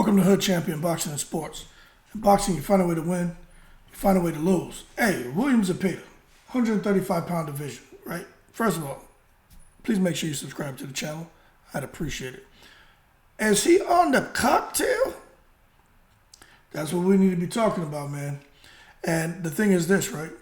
Welcome to Hood Champion Boxing and Sports. In boxing, you find a way to win, you find a way to lose. Hey, William Zepeda, 135-pound division, right? First of all, please make sure you subscribe to the channel. I'd appreciate it. Is he on the cocktail? That's what we need to be talking about, man. And the thing is this, right?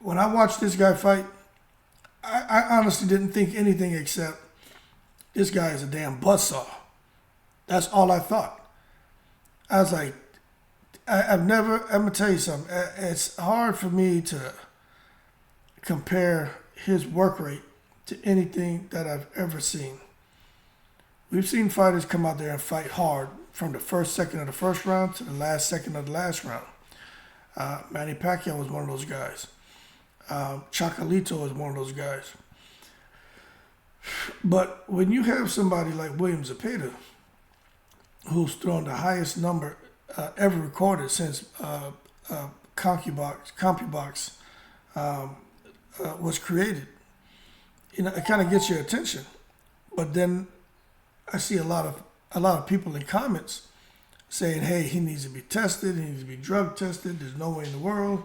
When I watched this guy fight, I honestly didn't think anything except this guy is a damn buzzsaw. That's all I thought. I was like, I'm going to tell you something. It's hard for me to compare his work rate to anything that I've ever seen. We've seen fighters come out there and fight hard from the first second of the first round to the last second of the last round. Manny Pacquiao was one of those guys. Chocolito is one of those guys. But when you have somebody like William Zepeda, who's thrown the highest number ever recorded since CompuBox was created, it kind of gets your attention. But then I see a lot of people in comments saying, "Hey, he needs to be tested. He needs to be drug tested. There's no way in the world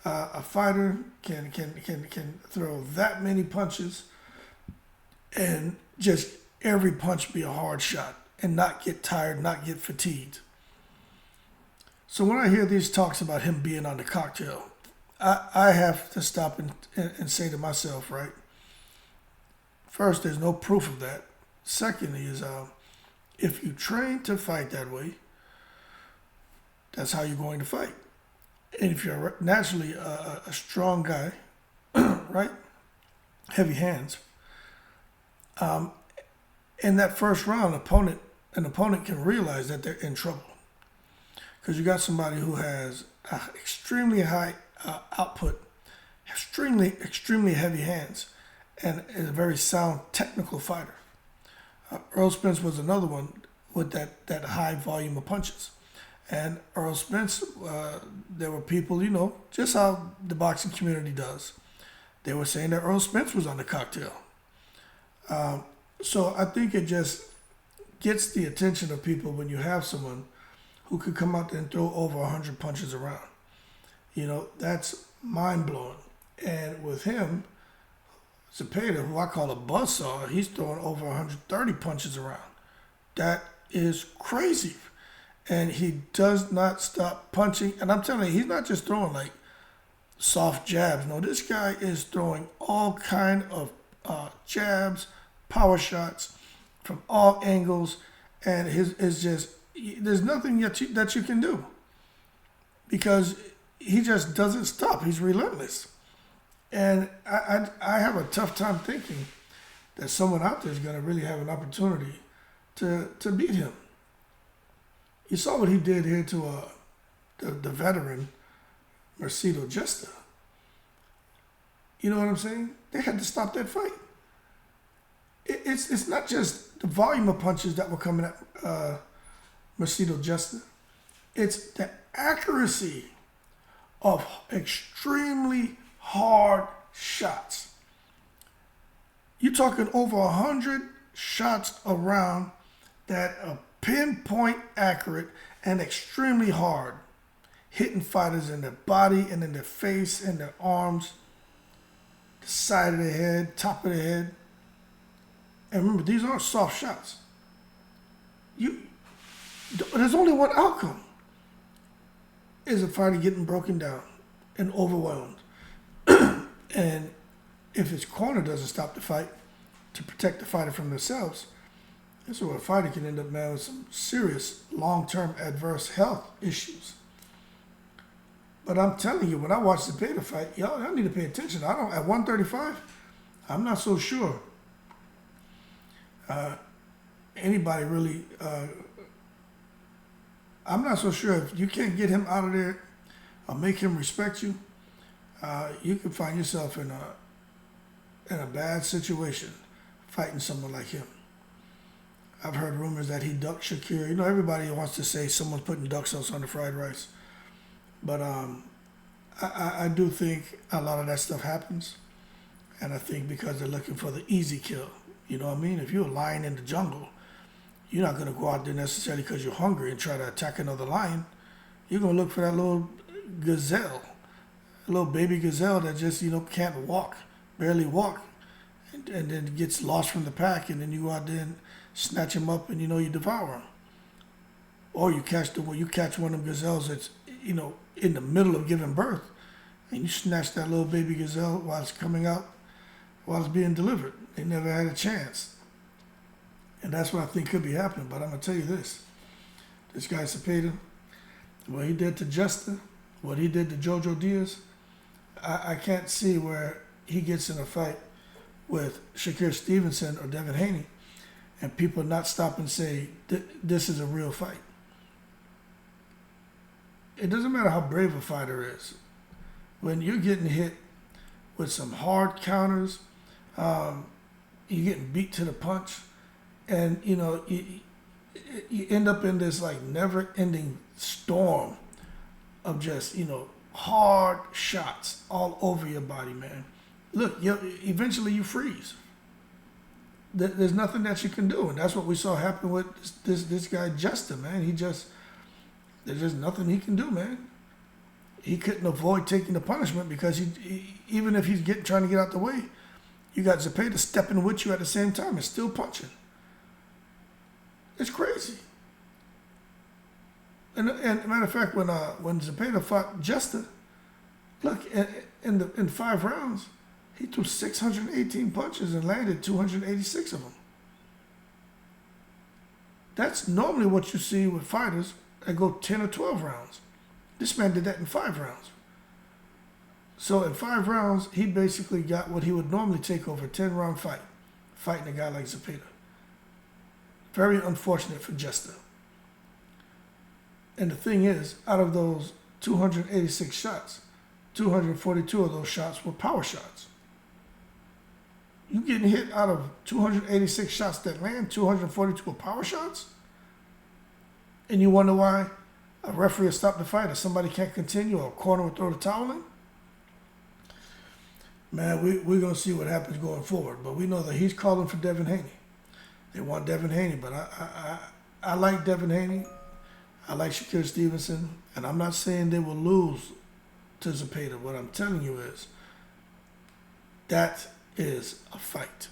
a fighter can throw that many punches and just every punch be a hard shot and not get tired, not get fatigued." So when I hear these talks about him being on the cocktail, I have to stop and say to myself, right? First, there's no proof of that. Secondly is if you train to fight that way, that's how you're going to fight. And if you're naturally a strong guy, right? Heavy hands. In that first round, an opponent can realize that they're in trouble. Because you got somebody who has extremely high output, extremely heavy hands, and is a very sound technical fighter. Earl Spence was another one with that high volume of punches. And Earl Spence, there were people, just how the boxing community does. They were saying that Earl Spence was on the cocktail. So I think it just gets the attention of people when you have someone who could come out there and throw over 100 punches around. That's mind-blowing. And with him, Zepeda, who I call a buzzsaw, he's throwing over 130 punches around. That is crazy. And he does not stop punching. And I'm telling you, he's not just throwing like soft jabs. No, this guy is throwing all kind of jabs, power shots from all angles. And there's nothing that you can do because he just doesn't stop. He's relentless. And I have a tough time thinking that someone out there is going to really have an opportunity to beat him. You saw what he did here to the veteran, Mercedo Justa. You know what I'm saying? They had to stop that fight. It's not just the volume of punches that were coming at Mercedo Justa. It's the accuracy of extremely hard shots. You're talking over 100 shots around that are pinpoint accurate and extremely hard, hitting fighters in their body and in their face and their arms, the side of the head, top of the head. And remember, these aren't soft shots. There's only one outcome, is a fighter getting broken down and overwhelmed. And if his corner doesn't stop the fight to protect the fighter from themselves, that's where a fighter can end up, man, with some serious long-term adverse health issues. But I'm telling you, when I watch the Zepeda fight, y'all need to pay attention. At 135, I'm not so sure anybody really. I'm not so sure if you can't get him out of there or make him respect you. You can find yourself in a bad situation fighting someone like him. I've heard rumors that he ducked Shakir. Everybody wants to say someone's putting duck sauce on the fried rice. But I do think a lot of that stuff happens. And I think because they're looking for the easy kill. You know what I mean? If you're a lion in the jungle, you're not going to go out there necessarily because you're hungry and try to attack another lion. You're going to look for that little gazelle, a little baby gazelle that just, can't walk, barely walk, and then gets lost from the pack, and then you go out there and snatch him up and, you devour him. Or you catch one of them gazelles that's, in the middle of giving birth, and you snatch that little baby gazelle while it's coming out, while it's being delivered. They never had a chance. And that's what I think could be happening. But I'm going to tell you this. This guy Zepeda, what he did to Justa, what he did to Jojo Diaz, I can't see where he gets in a fight with Shakur Stevenson or Devin Haney and people not stop and say, this is a real fight. It doesn't matter how brave a fighter is. When you're getting hit with some hard counters, you're getting beat to the punch, and you end up in this like never-ending storm of just hard shots all over your body, man. Look, eventually you freeze. There's nothing that you can do, and that's what we saw happen with this guy Justin, man. There's just nothing he can do, man. He couldn't avoid taking the punishment because even if he's trying to get out the way, you got Zepeda stepping with you at the same time and still punching. It's crazy. And matter of fact, when Zepeda fought Justa, look, in 5 rounds, he threw 618 punches and landed 286 of them. That's normally what you see with fighters that go 10 or 12 rounds. This man did that in 5 rounds. So in 5 rounds, he basically got what he would normally take over a 10-round fight, fighting a guy like Zepeda. Very unfortunate for Justa. And the thing is, out of those 286 shots, 242 of those shots were power shots. You getting hit out of 286 shots that land, 242 are power shots? And you wonder why a referee will stop the fight or somebody can't continue or a corner will throw the towel in? Man, we're going to see what happens going forward. But we know that he's calling for Devin Haney. They want Devin Haney, but I like Devin Haney. I like Shakur Stevenson. And I'm not saying they will lose to Zepeda. What I'm telling you is that is a fight.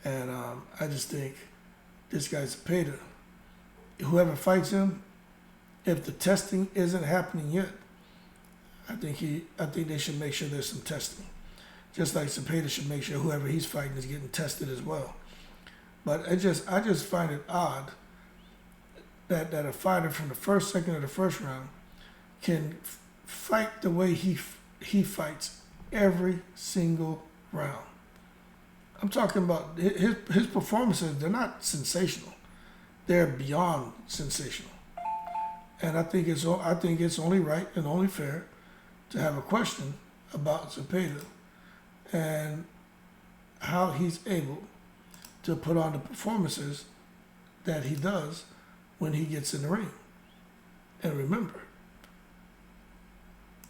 And I just think this guy Zepeda, whoever fights him, if the testing isn't happening yet, I think they should make sure there's some testing. Just like Zepeda should make sure whoever he's fighting is getting tested as well. But I just find it odd that a fighter from the first second of the first round can fight the way he fights every single round. I'm talking about his performances. They're not sensational. They're beyond sensational. And I think it's only right and only fair to have a question about Zepeda and how he's able to put on the performances that he does when he gets in the ring. And remember,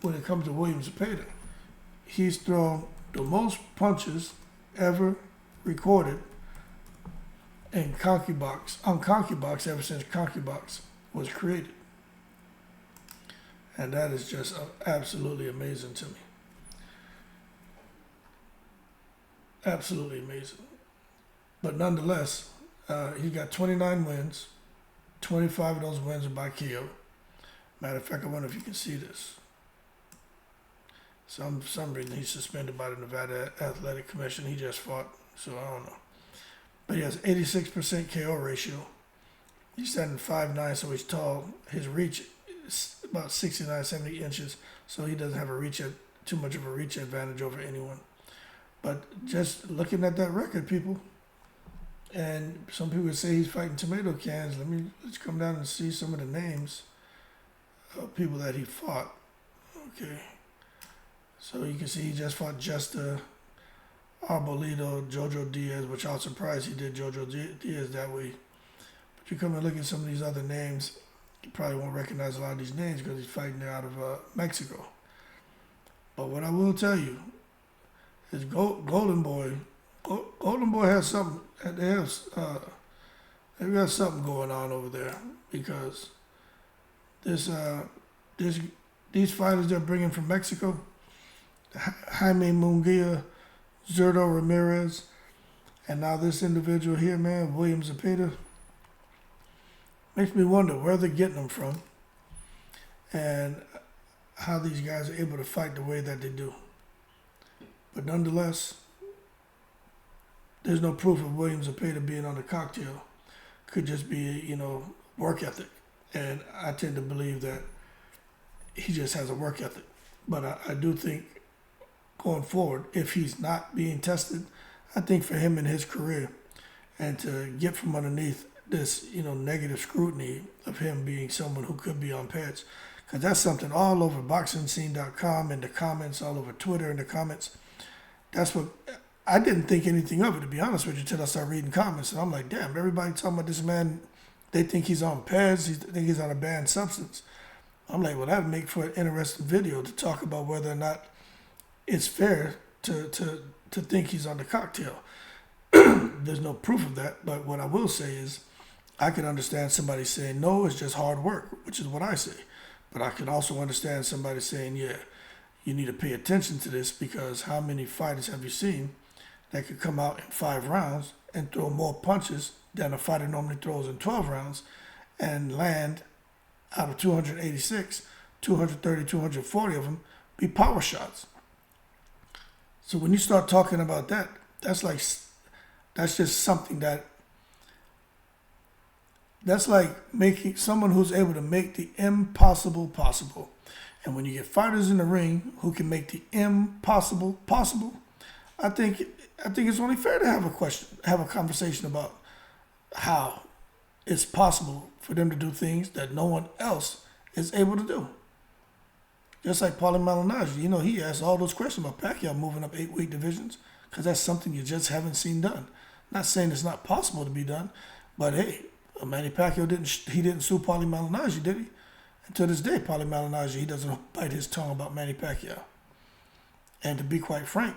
when it comes to William Zepeda, he's thrown the most punches ever recorded in ConcuBox ever since ConcuBox was created. And that is just absolutely amazing to me. Absolutely amazing. But nonetheless, he got 29 wins. 25 of those wins are by KO. Matter of fact, I wonder if you can see this. For some reason, he's suspended by the Nevada Athletic Commission. He just fought, so I don't know. But he has 86% KO ratio. He's standing 5'9", so he's tall. His reach is about 69, 70 inches, so he doesn't have too much of a reach advantage over anyone. But just looking at that record, people, and some people would say he's fighting tomato cans. Let's come down and see some of the names of people that he fought. Okay. So you can see he just fought Justa, Arbolito, Jojo Diaz, which I was surprised he did Jojo Diaz that way. But you come and look at some of these other names, you probably won't recognize a lot of these names because he's fighting out of Mexico. But what I will tell you is Golden Boy has something. They have they've got something going on over there because this these fighters they're bringing from Mexico, Jaime Munguia, Zurdo Ramirez, and now this individual here, man, William Zepeda, makes me wonder where they're getting them from and how these guys are able to fight the way that they do. But nonetheless, there's no proof of William Zepeda being on the cocktail. Could just be, work ethic. And I tend to believe that he just has a work ethic. But I do think going forward, if he's not being tested, I think for him in his career and to get from underneath this, negative scrutiny of him being someone who could be on pads, because that's something all over BoxingScene.com, in the comments, all over Twitter in the comments. That's what I didn't think anything of it, to be honest with you, until I started reading comments. And I'm like, damn, everybody talking about this man, they think he's on pads, they think he's on a banned substance. I'm like, well, that would make for an interesting video to talk about whether or not it's fair to think he's on the cocktail. There's no proof of that, but what I will say is I can understand somebody saying, no, it's just hard work, which is what I say. But I can also understand somebody saying, yeah, you need to pay attention to this because how many fighters have you seen that could come out in 5 rounds and throw more punches than a fighter normally throws in 12 rounds and land out of 286, 230, 240 of them be power shots. So when you start talking about that, that's just something that's like making someone who's able to make the impossible possible. And when you get fighters in the ring who can make the impossible possible, I think it's only fair to have a conversation about how it's possible for them to do things that no one else is able to do. Just like Paulie Malignaggi, he asked all those questions about Pacquiao moving up 8-weight divisions because that's something you just haven't seen done. Not saying it's not possible to be done, but hey, Manny Pacquiao didn't sue Paulie Malignaggi, did he? And to this day, Paulie Malignaggi, he doesn't bite his tongue about Manny Pacquiao. And to be quite frank,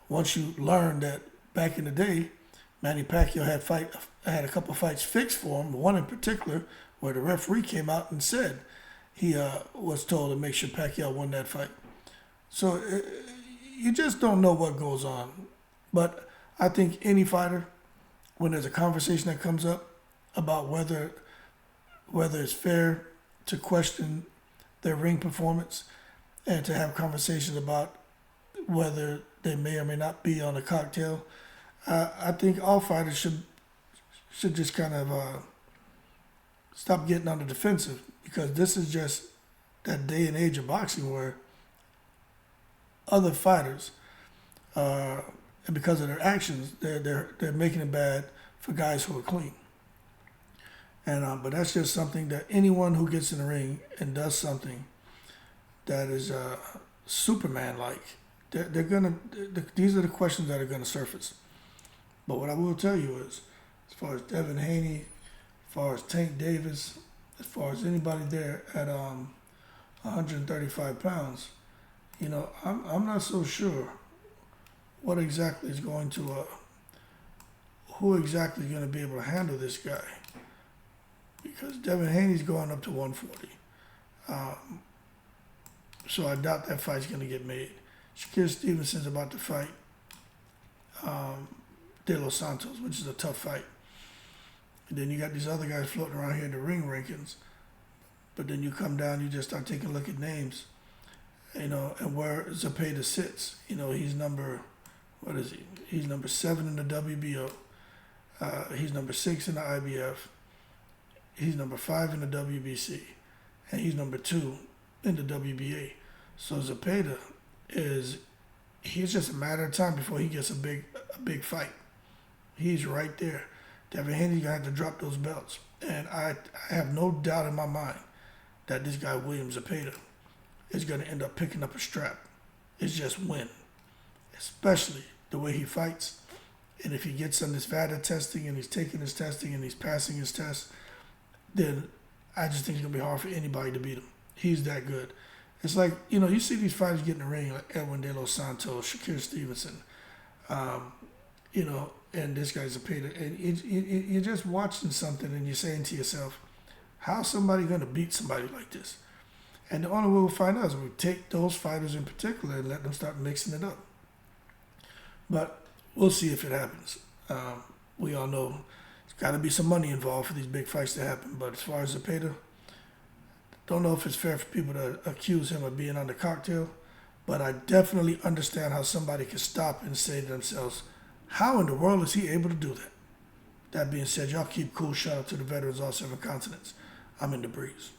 once you learn that back in the day, Manny Pacquiao had a couple fights fixed for him, one in particular where the referee came out and said he was told to make sure Pacquiao won that fight. So you just don't know what goes on. But I think any fighter, when there's a conversation that comes up about whether it's fair to question their ring performance and to have conversations about whether they may or may not be on a cocktail, I think all fighters should just kind of stop getting on the defensive because this is just that day and age of boxing where other fighters, and because of their actions, they're making it bad for guys who are clean. And but that's just something that anyone who gets in the ring and does something that is Superman-like, these are the questions that are gonna surface. But what I will tell you is, as far as Devin Haney, as far as Tank Davis, as far as anybody there at 135 pounds, I'm not so sure what exactly is going to, who exactly is going to be able to handle this guy. Because Devin Haney's going up to 140. So I doubt that fight's going to get made. Shakir Stevenson's about to fight De Los Santos, which is a tough fight. And then you got these other guys floating around here in the ring rankings. But then you come down, you just start taking a look at names, and where Zepeda sits. He's number, what is he? He's number 7 in the WBO. He's number 6 in the IBF. He's number 5 in the WBC. And he's number 2 in the WBA. So Zepeda he's just a matter of time before he gets a big fight. He's right there. Devin Haney's gonna have to drop those belts. And I have no doubt in my mind that this guy, William Zepeda, is gonna end up picking up a strap. It's just win. Especially the way he fights. And if he gets on this VADA testing and he's taking his testing and he's passing his test, then I just think it's gonna be hard for anybody to beat him. He's that good. It's like, you see these fighters get in the ring like Edwin De Los Santos, Shakir Stevenson, and this guy's Zepeda, and you're just watching something and you're saying to yourself, how's somebody going to beat somebody like this? And the only way we'll find out is we take those fighters in particular and let them start mixing it up. But we'll see if it happens. We all know there's got to be some money involved for these big fights to happen. But as far as Zepeda, don't know if it's fair for people to accuse him of being on the cocktail. But I definitely understand how somebody can stop and say to themselves, how in the world is he able to do that? That being said, y'all keep cool. Shout out to the veterans all 7 continents. I'm in the breeze.